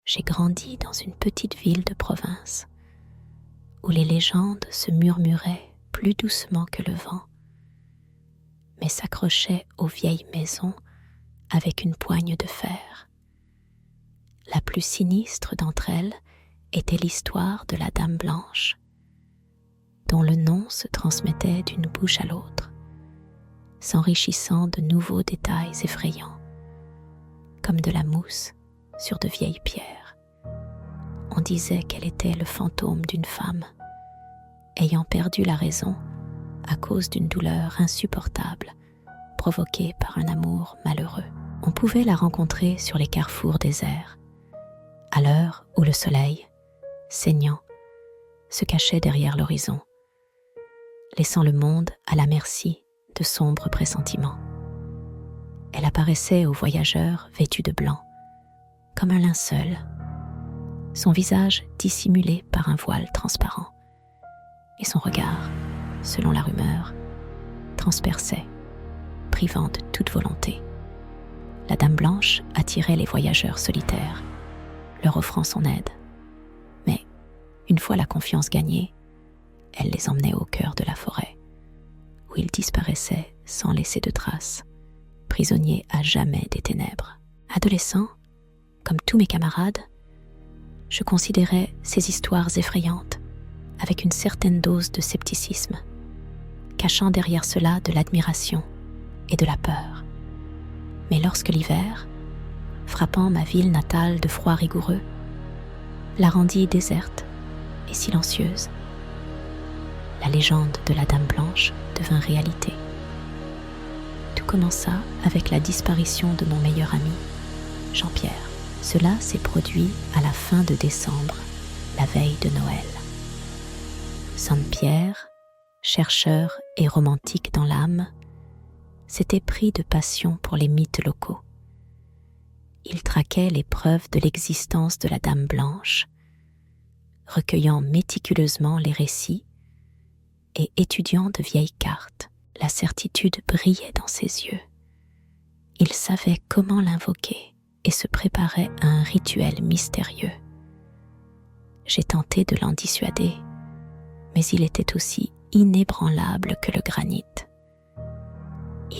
J'ai grandi dans une petite ville de province où les légendes se murmuraient plus doucement que le vent, mais s'accrochaient aux vieilles maisons avec une poigne de fer. La plus sinistre d'entre elles était l'histoire de la Dame Blanche, dont le nom se transmettait d'une bouche à l'autre, s'enrichissant de nouveaux détails effrayants, comme de la mousse sur de vieilles pierres. On disait qu'elle était le fantôme d'une femme, ayant perdu la raison à cause d'une douleur insupportable provoquée par un amour malheureux. On pouvait la rencontrer sur les carrefours déserts, à l'heure où le soleil, saignant, se cachait derrière l'horizon, laissant le monde à la merci de sombres pressentiments. Elle apparaissait aux voyageurs vêtus de blanc, comme un linceul, son visage dissimulé par un voile transparent, et son regard, selon la rumeur, transperçait, privant de toute volonté. La Dame Blanche attirait les voyageurs solitaires, leur offrant son aide. Mais, une fois la confiance gagnée, elle les emmenait au cœur de la forêt, où ils disparaissaient sans laisser de traces, prisonniers à jamais des ténèbres. Adolescent, comme tous mes camarades, je considérais ces histoires effrayantes avec une certaine dose de scepticisme, cachant derrière cela de l'admiration et de la peur. Mais lorsque l'hiver, frappant ma ville natale de froid rigoureux, la rendit déserte et silencieuse, la légende de la Dame Blanche devint réalité. Tout commença avec la disparition de mon meilleur ami, Jean-Pierre. Cela s'est produit à la fin de décembre, la veille de Noël. Saint-Pierre, chercheur et romantique dans l'âme, s'était pris de passion pour les mythes locaux. Il traquait les preuves de l'existence de la Dame Blanche, recueillant méticuleusement les récits et étudiant de vieilles cartes. La certitude brillait dans ses yeux. Il savait comment l'invoquer et se préparait à un rituel mystérieux. J'ai tenté de l'en dissuader, mais il était aussi inébranlable que le granit.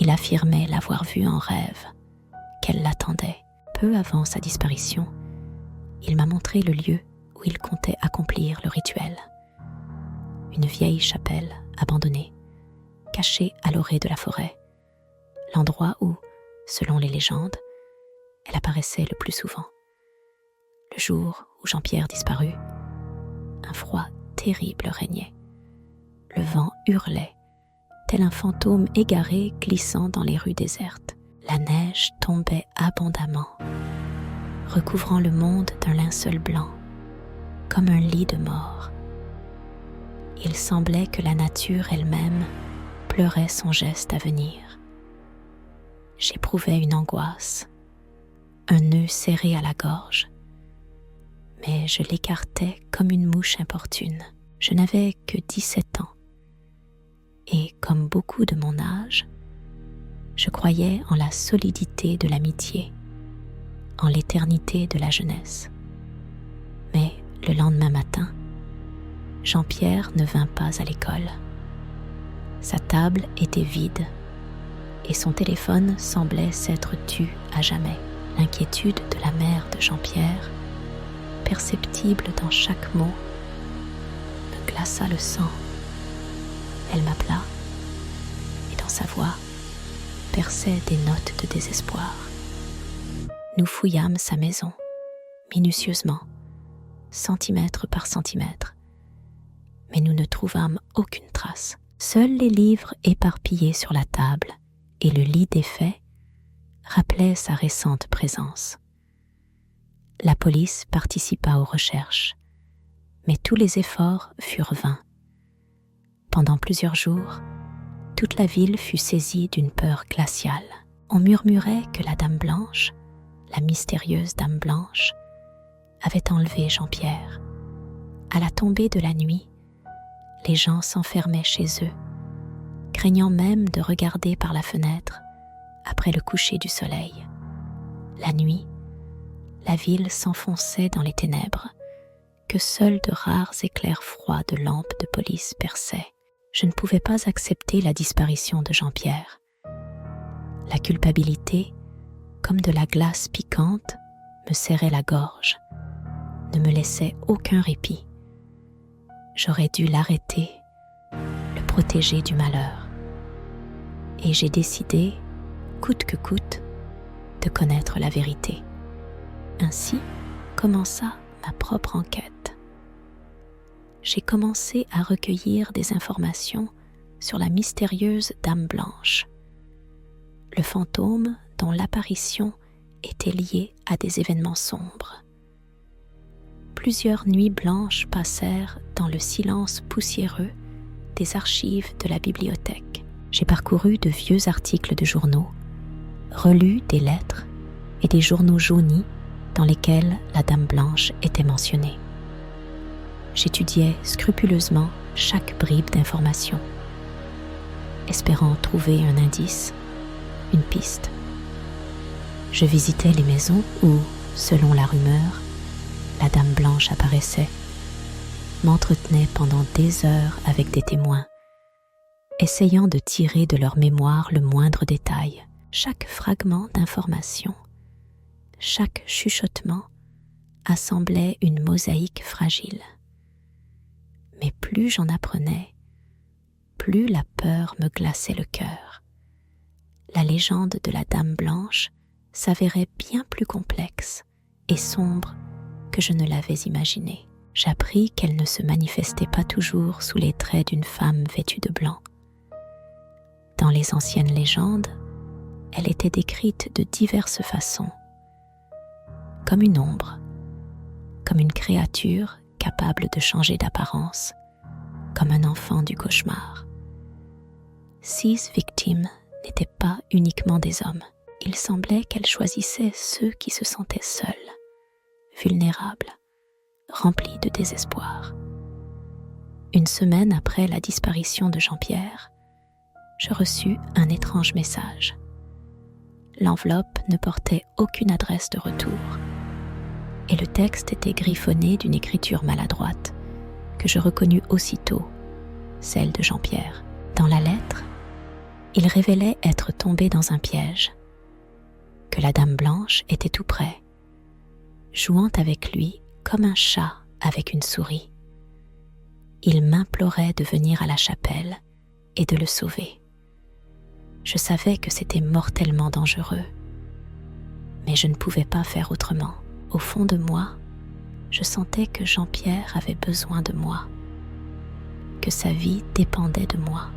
Il affirmait l'avoir vue en rêve, qu'elle l'attendait. Peu avant sa disparition, il m'a montré le lieu où il comptait accomplir le rituel. Une vieille chapelle abandonnée, cachée à l'orée de la forêt, l'endroit où, selon les légendes, elle apparaissait le plus souvent. Le jour où Jean-Pierre disparut, un froid terrible régnait. Le vent hurlait, tel un fantôme égaré glissant dans les rues désertes. La neige tombait abondamment, recouvrant le monde d'un linceul blanc, comme un lit de mort. Il semblait que la nature elle-même pleurait son geste à venir. J'éprouvais une angoisse, un nœud serré à la gorge, mais je l'écartais comme une mouche importune. Je n'avais que 17 ans, et comme beaucoup de mon âge, je croyais en la solidité de l'amitié, en l'éternité de la jeunesse. Mais le lendemain matin, Jean-Pierre ne vint pas à l'école. Sa table était vide et son téléphone semblait s'être tu à jamais. L'inquiétude de la mère de Jean-Pierre, perceptible dans chaque mot, me glaça le sang. Elle m'appela et dans sa voix perçaient des notes de désespoir. Nous fouillâmes sa maison, minutieusement, centimètre par centimètre, mais nous ne trouvâmes aucune trace. Seuls les livres éparpillés sur la table et le lit défait rappelaient sa récente présence. La police participa aux recherches, mais tous les efforts furent vains. Pendant plusieurs jours, toute la ville fut saisie d'une peur glaciale. On murmurait que la Dame Blanche, la mystérieuse Dame Blanche, avait enlevé Jean-Pierre. À la tombée de la nuit, les gens s'enfermaient chez eux, craignant même de regarder par la fenêtre après le coucher du soleil. La nuit, La ville s'enfonçait dans les ténèbres, que seuls de rares éclairs froids de lampes de police perçaient. Je ne pouvais pas accepter la disparition de Jean-Pierre. La culpabilité, comme de la glace piquante, me serrait la gorge, ne me laissait aucun répit. J'aurais dû l'arrêter, le protéger du malheur. Et j'ai décidé, coûte que coûte, de connaître la vérité. Ainsi commença ma propre enquête. J'ai commencé à recueillir des informations sur la mystérieuse Dame Blanche, le fantôme dont l'apparition était liée à des événements sombres. Plusieurs nuits blanches passèrent dans le silence poussiéreux des archives de la bibliothèque. J'ai parcouru de vieux articles de journaux, relu des lettres et des journaux jaunis dans lesquels la Dame Blanche était mentionnée. J'étudiais scrupuleusement chaque bribe d'information, espérant trouver un indice, une piste. Je visitais les maisons où, selon la rumeur, la Dame Blanche apparaissait, m'entretenais pendant des heures avec des témoins, essayant de tirer de leur mémoire le moindre détail. Chaque fragment d'information, chaque chuchotement assemblait une mosaïque fragile. Mais plus j'en apprenais, plus la peur me glaçait le cœur. La légende de la Dame Blanche s'avérait bien plus complexe et sombre que je ne l'avais imaginé. J'appris qu'elle ne se manifestait pas toujours sous les traits d'une femme vêtue de blanc. Dans les anciennes légendes, elle était décrite de diverses façons, comme une ombre, comme une créature capable de changer d'apparence, comme un enfant du cauchemar. 6 victimes n'étaient pas uniquement des hommes. Il semblait qu'elle choisissait ceux qui se sentaient seuls, vulnérables, remplis de désespoir. Une semaine après la disparition de Jean-Pierre, je reçus un étrange message. L'enveloppe ne portait aucune adresse de retour, et le texte était griffonné d'une écriture maladroite, que je reconnus aussitôt, celle de Jean-Pierre. Dans la lettre, il révélait être tombé dans un piège, que la Dame Blanche était tout près, jouant avec lui comme un chat avec une souris. Il m'implorait de venir à la chapelle et de le sauver. Je savais que c'était mortellement dangereux, mais je ne pouvais pas faire autrement. Au fond de moi, je sentais que Jean-Pierre avait besoin de moi, que sa vie dépendait de moi.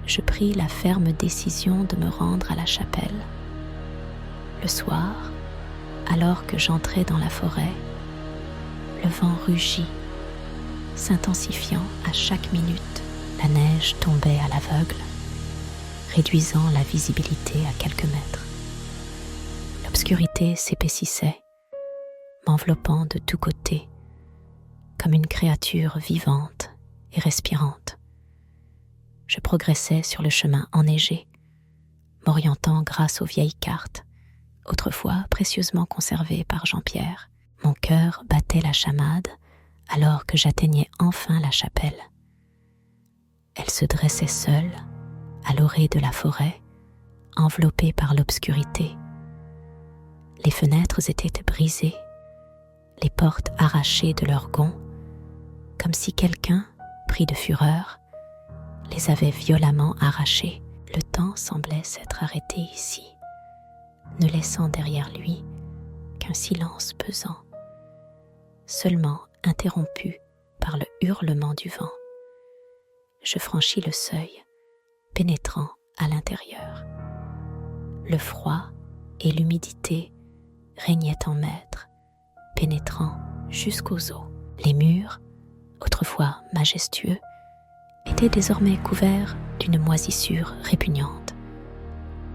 Je pris la ferme décision de me rendre à la chapelle. Le soir, alors que j'entrais dans la forêt, le vent rugit, s'intensifiant à chaque minute. La neige tombait à l'aveugle, réduisant la visibilité à quelques mètres. L'obscurité s'épaississait, m'enveloppant de tous côtés, comme une créature vivante et respirante. Je progressais sur le chemin enneigé, m'orientant grâce aux vieilles cartes, autrefois précieusement conservées par Jean-Pierre. Mon cœur battait la chamade alors que j'atteignais enfin la chapelle. Elle se dressait seule, à l'orée de la forêt, enveloppée par l'obscurité. Les fenêtres étaient brisées, les portes arrachées de leurs gonds, comme si quelqu'un, pris de fureur, les avait violemment arrachées. Le temps semblait s'être arrêté ici, ne laissant derrière lui qu'un silence pesant, seulement interrompu par le hurlement du vent. Je franchis le seuil, pénétrant à l'intérieur. Le froid et l'humidité régnaient en maître, pénétrant jusqu'aux os. Les murs, autrefois majestueux, étaient désormais couverts d'une moisissure répugnante,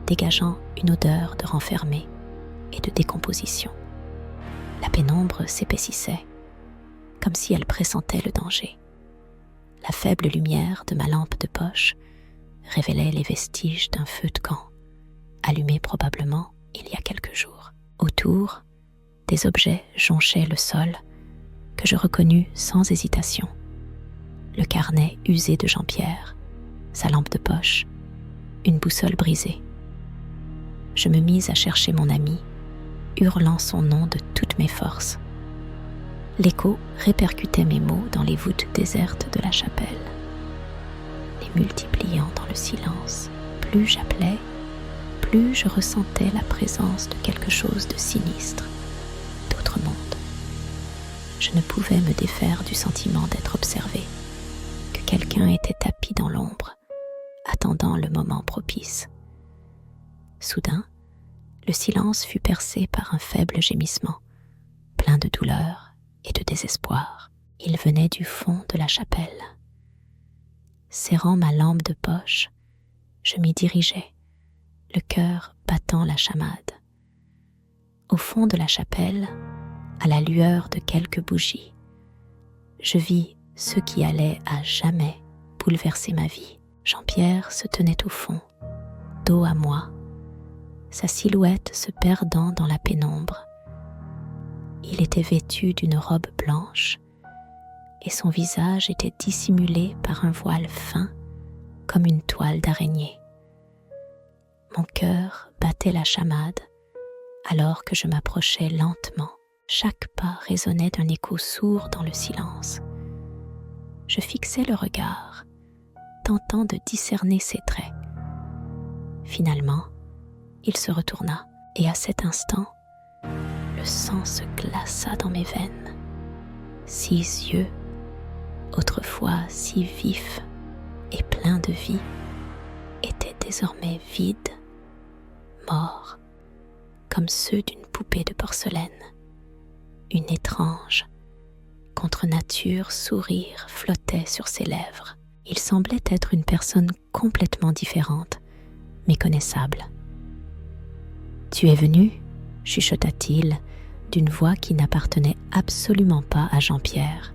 dégageant une odeur de renfermé et de décomposition. La pénombre s'épaississait, comme si elle pressentait le danger. La faible lumière de ma lampe de poche révélait les vestiges d'un feu de camp, allumé probablement il y a quelques jours. Autour, Des objets jonchaient le sol, que je reconnus sans hésitation. Le carnet usé de Jean-Pierre, sa lampe de poche, une boussole brisée. Je me mis à chercher mon ami, hurlant son nom de toutes mes forces. L'écho répercutait mes mots dans les voûtes désertes de la chapelle, les multipliant dans le silence. Plus j'appelais, plus je ressentais la présence de quelque chose de sinistre, d'autre monde. Je ne pouvais me défaire du sentiment d'être observé, que quelqu'un était tapi dans l'ombre, attendant le moment propice. Soudain, le silence fut percé par un faible gémissement, plein de douleur et de désespoir. Il venait du fond de la chapelle. Serrant ma lampe de poche, je m'y dirigeais, le cœur battant la chamade. Au fond de la chapelle, à la lueur de quelques bougies, je vis ce qui allait à jamais bouleverser ma vie. Jean-Pierre se tenait au fond, dos à moi, sa silhouette se perdant dans la pénombre. Il était vêtu d'une robe blanche et son visage était dissimulé par un voile fin comme une toile d'araignée. Mon cœur battait la chamade alors que je m'approchais lentement. Chaque pas résonnait d'un écho sourd dans le silence. Je fixais le regard, tentant de discerner ses traits. Finalement, il se retourna et à cet instant, le sang se glaça dans mes veines. Ses yeux, autrefois si vifs et pleins de vie, étaient désormais vides, morts, comme ceux d'une poupée de porcelaine. Une étrange, contre nature sourire flottait sur ses lèvres. Il semblait être une personne complètement différente, méconnaissable. « Tu es venu ?» chuchota-t-il d'une voix qui n'appartenait absolument pas à Jean-Pierre.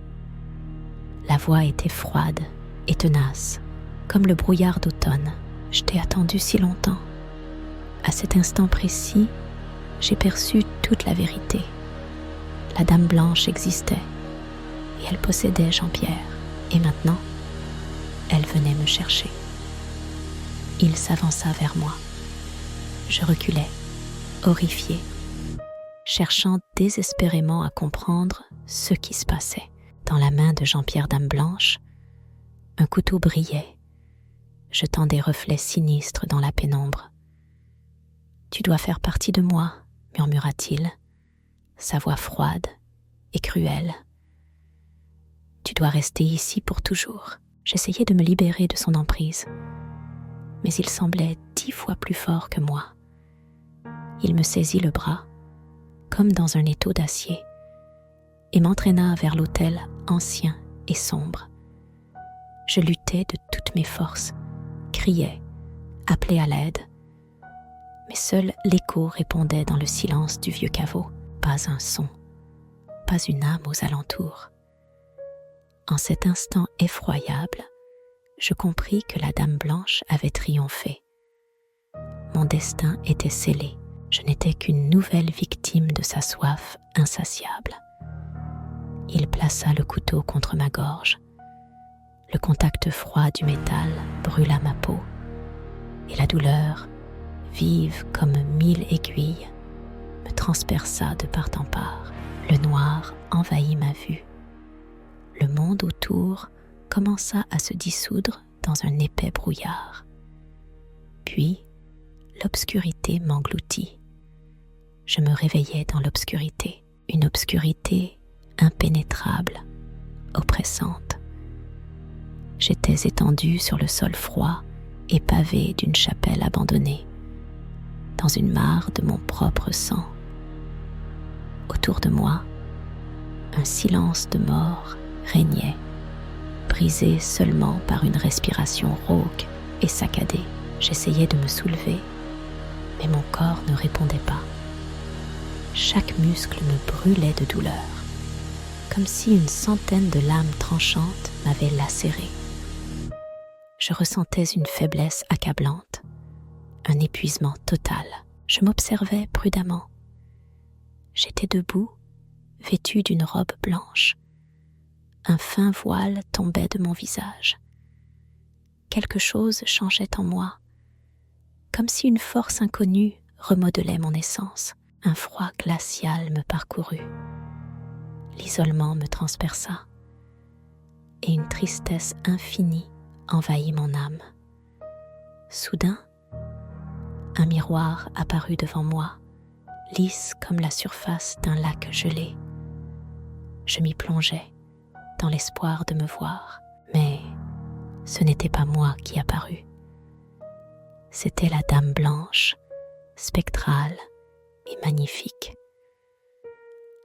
La voix était froide et tenace, comme le brouillard d'automne. « Je t'ai attendu si longtemps. » À cet instant précis, j'ai perçu toute la vérité. La Dame Blanche existait, et elle possédait Jean-Pierre. Et maintenant, elle venait me chercher. Il s'avança vers moi. Je reculais, horrifié, cherchant désespérément à comprendre ce qui se passait. Dans la main de Jean-Pierre Dame Blanche, un couteau brillait, jetant des reflets sinistres dans la pénombre. « Tu dois faire partie de moi, » murmura-t-il, sa voix froide et cruelle. « Tu dois rester ici pour toujours. » J'essayais de me libérer de son emprise, mais il semblait 10 fois plus fort que moi. Il me saisit le bras, comme dans un étau d'acier, et m'entraîna vers l'autel ancien et sombre. Je luttais de toutes mes forces, criais, appelais à l'aide, mais seul l'écho répondait dans le silence du vieux caveau. Pas un son, pas une âme aux alentours. En cet instant effroyable, je compris que la Dame Blanche avait triomphé. Mon destin était scellé. Je n'étais qu'une nouvelle victime de sa soif insatiable. Il plaça le couteau contre ma gorge. Le contact froid du métal brûla ma peau, et la douleur, vive comme 1000 aiguilles, me transperça de part en part. Le noir envahit ma vue. Le monde autour commença à se dissoudre dans un épais brouillard. Puis, l'obscurité m'engloutit. Je me réveillais dans l'obscurité, une obscurité impénétrable, oppressante. J'étais étendu sur le sol froid et pavé d'une chapelle abandonnée, dans une mare de mon propre sang. Autour de moi, un silence de mort régnait, brisé seulement par une respiration rauque et saccadée. J'essayais de me soulever, mais mon corps ne répondait pas. Chaque muscle me brûlait de douleur, comme si une centaine de lames tranchantes m'avaient lacéré. Je ressentais une faiblesse accablante, un épuisement total. Je m'observais prudemment. J'étais debout, vêtue d'une robe blanche. Un fin voile tombait de mon visage. Quelque chose changeait en moi, comme si une force inconnue remodelait mon essence. Un froid glacial me parcourut. L'isolement me transperça, et une tristesse infinie envahit mon âme. Soudain, un miroir apparut devant moi, lisse comme la surface d'un lac gelé. Je m'y plongeai, dans l'espoir de me voir, mais ce n'était pas moi qui apparus. C'était la Dame Blanche, spectrale et magnifique.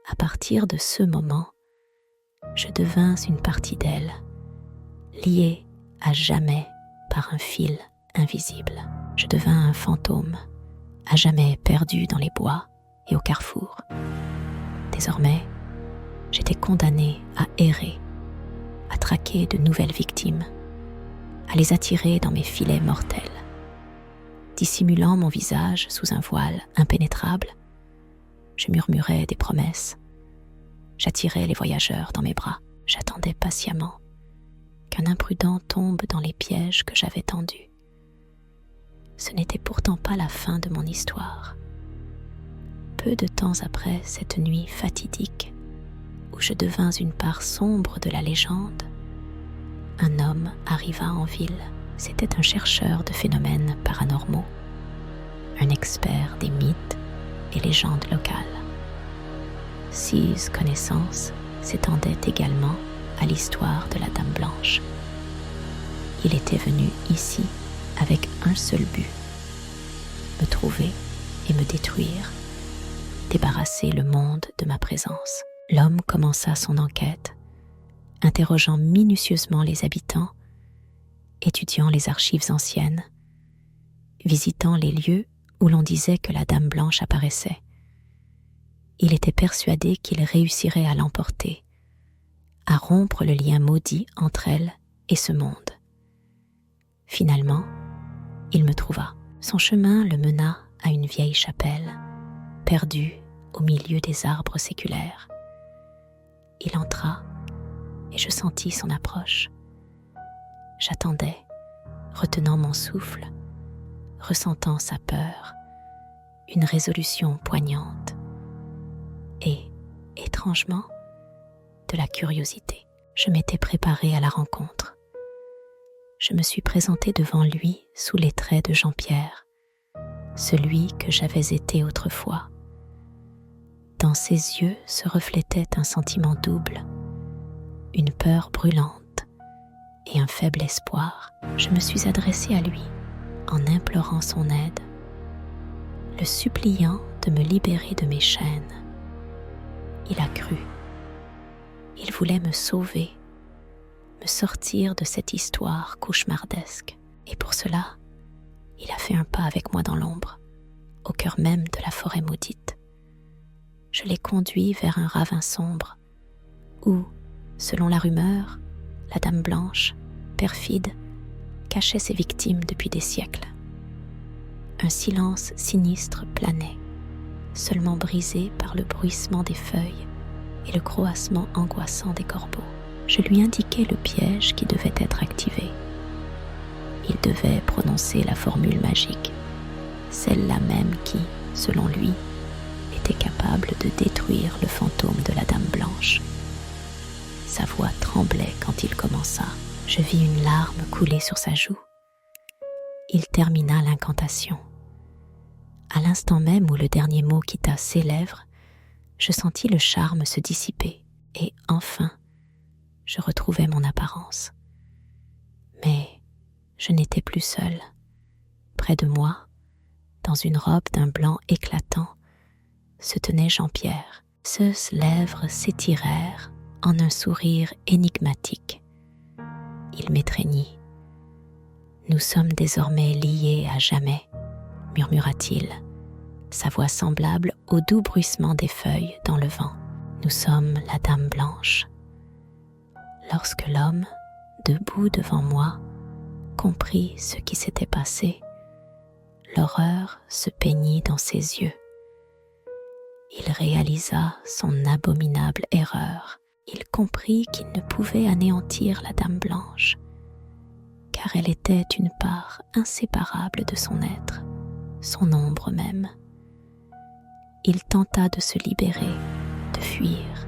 À partir de ce moment, je devins une partie d'elle, liée à jamais par un fil invisible. Je devins un fantôme, à jamais perdu dans les bois et au carrefour. Désormais, j'étais condamnée à errer, à traquer de nouvelles victimes, à les attirer dans mes filets mortels. Dissimulant mon visage sous un voile impénétrable, je murmurais des promesses. J'attirais les voyageurs dans mes bras. J'attendais patiemment qu'un imprudent tombe dans les pièges que j'avais tendus. Ce n'était pourtant pas la fin de mon histoire. Peu de temps après cette nuit fatidique, où je devins une part sombre de la légende, un homme arriva en ville. C'était un chercheur de phénomènes paranormaux, un expert des mythes et légendes locales. Ses connaissances s'étendaient également à l'histoire de la Dame Blanche. Il était venu ici avec un seul but, me trouver et me détruire, débarrasser le monde de ma présence. L'homme commença son enquête, interrogeant minutieusement les habitants, étudiant les archives anciennes, visitant les lieux où l'on disait que la Dame Blanche apparaissait. Il était persuadé qu'il réussirait à l'emporter, à rompre le lien maudit entre elle et ce monde. Finalement, il me trouva. Son chemin le mena à une vieille chapelle, perdue au milieu des arbres séculaires. Il entra et je sentis son approche. J'attendais, retenant mon souffle, ressentant sa peur, une résolution poignante et, étrangement, de la curiosité. Je m'étais préparée à la rencontre. Je me suis présentée devant lui sous les traits de Jean-Pierre, celui que j'avais été autrefois. Dans ses yeux se reflétait un sentiment double, une peur brûlante et un faible espoir. Je me suis adressée à lui en implorant son aide, le suppliant de me libérer de mes chaînes. Il a cru. Il voulait me sauver, me sortir de cette histoire cauchemardesque. Et pour cela, il a fait un pas avec moi dans l'ombre, au cœur même de la forêt maudite. Je l'ai conduit vers un ravin sombre, où, selon la rumeur, la Dame Blanche, perfide, cachait ses victimes depuis des siècles. Un silence sinistre planait, seulement brisé par le bruissement des feuilles et le croassement angoissant des corbeaux. Je lui indiquai le piège qui devait être activé. Il devait prononcer la formule magique, celle-là même qui, selon lui, était capable de détruire le fantôme de la Dame Blanche. Sa voix tremblait quand il commença. Je vis une larme couler sur sa joue. Il termina l'incantation. À l'instant même où le dernier mot quitta ses lèvres, je sentis le charme se dissiper et enfin, je retrouvai mon apparence. Mais je n'étais plus seule. Près de moi, dans une robe d'un blanc éclatant, se tenait Jean-Pierre. Ses lèvres s'étirèrent en un sourire énigmatique. Il m'étreignit. « Nous sommes désormais liés à jamais », murmura-t-il, sa voix semblable au doux bruissement des feuilles dans le vent. « Nous sommes la Dame Blanche. » Lorsque l'homme, debout devant moi, comprit ce qui s'était passé, l'horreur se peignit dans ses yeux. Il réalisa son abominable erreur. Il comprit qu'il ne pouvait anéantir la Dame Blanche, car elle était une part inséparable de son être, son ombre même. Il tenta de se libérer, de fuir,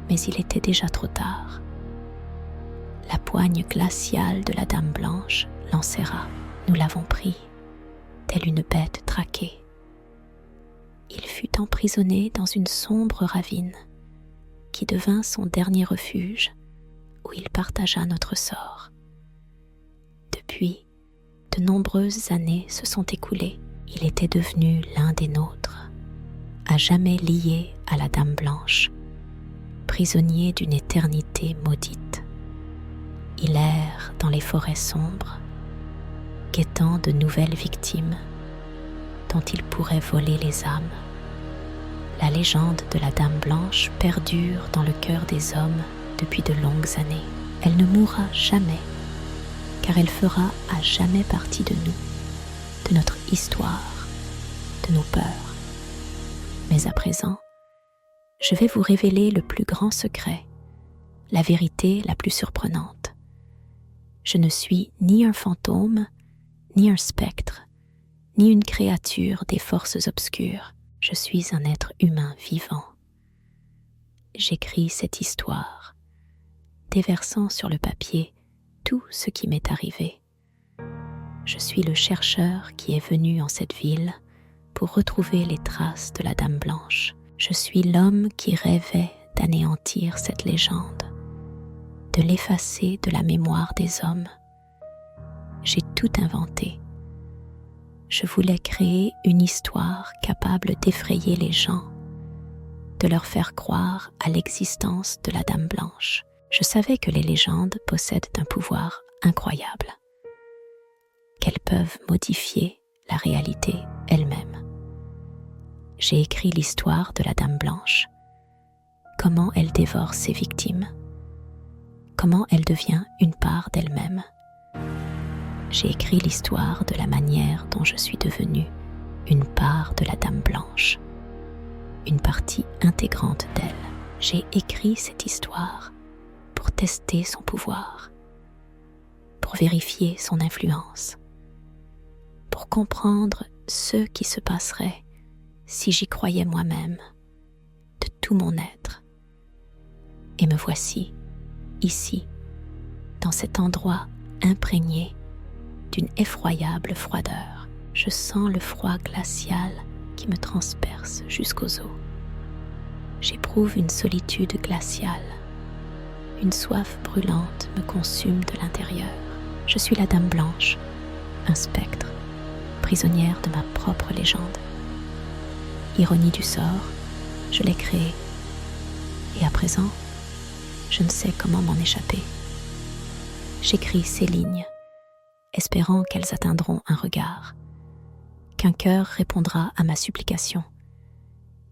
mais il était déjà trop tard. La poigne glaciale de la Dame Blanche l'enserra. Nous l'avons pris, telle une bête traquée. Il fut emprisonné dans une sombre ravine qui devint son dernier refuge où il partagea notre sort. Depuis, de nombreuses années se sont écoulées. Il était devenu l'un des nôtres, à jamais lié à la Dame Blanche, prisonnier d'une éternité maudite. Il erre dans les forêts sombres, guettant de nouvelles victimes dont il pourrait voler les âmes. La légende de la Dame Blanche perdure dans le cœur des hommes depuis de longues années. Elle ne mourra jamais, car elle fera à jamais partie de nous, de notre histoire, de nos peurs. Mais à présent, je vais vous révéler le plus grand secret, la vérité la plus surprenante. Je ne suis ni un fantôme, ni un spectre, ni une créature des forces obscures. Je suis un être humain vivant. J'écris cette histoire, déversant sur le papier tout ce qui m'est arrivé. Je suis le chercheur qui est venu en cette ville pour retrouver les traces de la Dame Blanche. Je suis l'homme qui rêvait d'anéantir cette légende, de l'effacer de la mémoire des hommes. J'ai tout inventé. Je voulais créer une histoire capable d'effrayer les gens, de leur faire croire à l'existence de la Dame Blanche. Je savais que les légendes possèdent un pouvoir incroyable, qu'elles peuvent modifier la réalité elle-même. J'ai écrit l'histoire de la Dame Blanche, comment elle dévore ses victimes, comment elle devient une part d'elle-même. J'ai écrit l'histoire de la manière dont je suis devenue une part de la Dame Blanche, une partie intégrante d'elle. J'ai écrit cette histoire pour tester son pouvoir, pour vérifier son influence, pour comprendre ce qui se passerait si j'y croyais moi-même, de tout mon être. Et me voici, ici, dans cet endroit imprégné d'une effroyable froideur. Je sens le froid glacial qui me transperce jusqu'aux os. J'éprouve une solitude glaciale. Une soif brûlante me consume de l'intérieur. Je suis la Dame Blanche, un spectre, prisonnière de ma propre légende. Ironie du sort, je l'ai créée. Et à présent, je ne sais comment m'en échapper. J'écris ces lignes, espérant qu'elles atteindront un regard, qu'un cœur répondra à ma supplication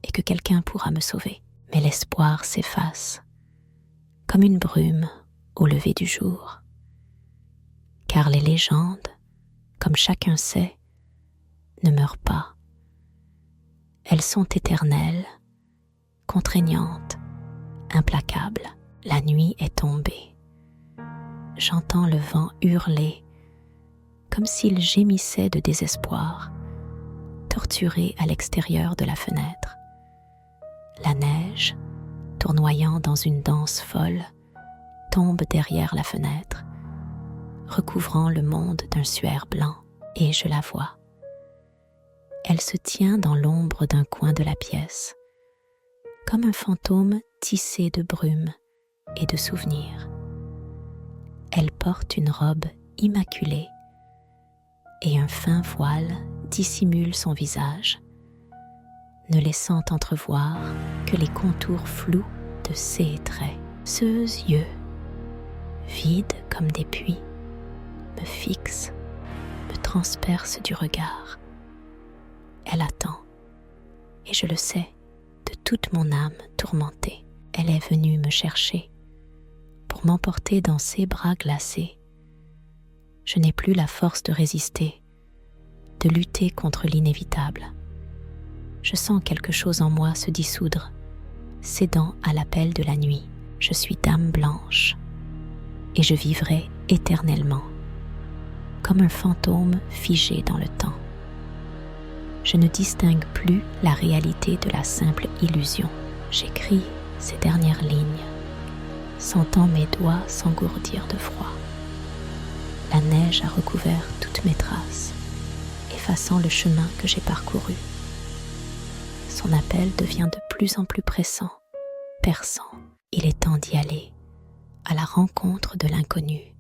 et que quelqu'un pourra me sauver. Mais l'espoir s'efface, comme une brume au lever du jour. Car les légendes, comme chacun sait, ne meurent pas. Elles sont éternelles, contraignantes, implacables. La nuit est tombée. J'entends le vent hurler, comme s'il gémissait de désespoir, torturé à l'extérieur de la fenêtre. La neige, tournoyant dans une danse folle, tombe derrière la fenêtre, recouvrant le monde d'un suaire blanc, et je la vois. Elle se tient dans l'ombre d'un coin de la pièce, comme un fantôme tissé de brume et de souvenirs. Elle porte une robe immaculée et un fin voile dissimule son visage, ne laissant entrevoir que les contours flous de ses traits. Ses yeux, vides comme des puits, me fixent, me transpercent du regard. Elle attend, et je le sais, de toute mon âme tourmentée. Elle est venue me chercher pour m'emporter dans ses bras glacés. Je n'ai plus la force de résister, de lutter contre l'inévitable. Je sens quelque chose en moi se dissoudre, cédant à l'appel de la nuit. Je suis dame blanche, et je vivrai éternellement, comme un fantôme figé dans le temps. Je ne distingue plus la réalité de la simple illusion. J'écris ces dernières lignes, sentant mes doigts s'engourdir de froid. La neige a recouvert toutes mes traces, effaçant le chemin que j'ai parcouru. Son appel devient de plus en plus pressant, perçant. Il est temps d'y aller, à la rencontre de l'inconnu.